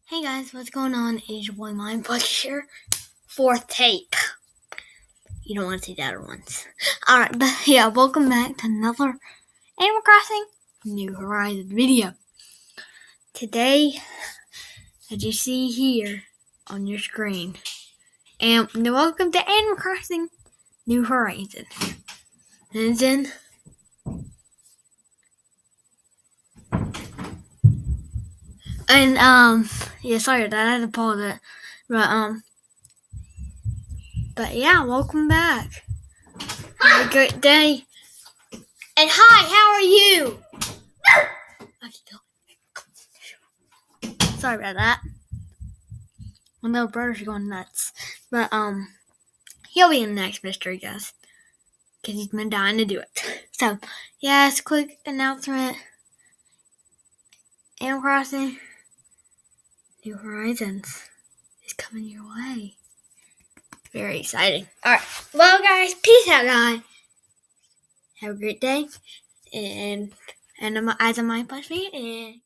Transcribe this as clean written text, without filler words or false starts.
Hey guys, what's going on? It's your boy Mindbuck here. Fourth take. You don't want to see that at once. Alright, but yeah, welcome back to another Animal Crossing New Horizons video. Today, as you see here on your screen, and welcome to Animal Crossing New Horizons. Yeah, sorry that I had to pause it. But yeah, welcome back. Have a great day. And hi, how are you? Sorry about that. My little brother's going nuts. But he'll be in the next mystery guest. Because he's been dying to do it. So, yes, quick announcement. Animal Crossing New Horizons is coming your way. Very exciting. Alright. Well guys, peace out guys. Have a great day. And as a Mindbuck fan, and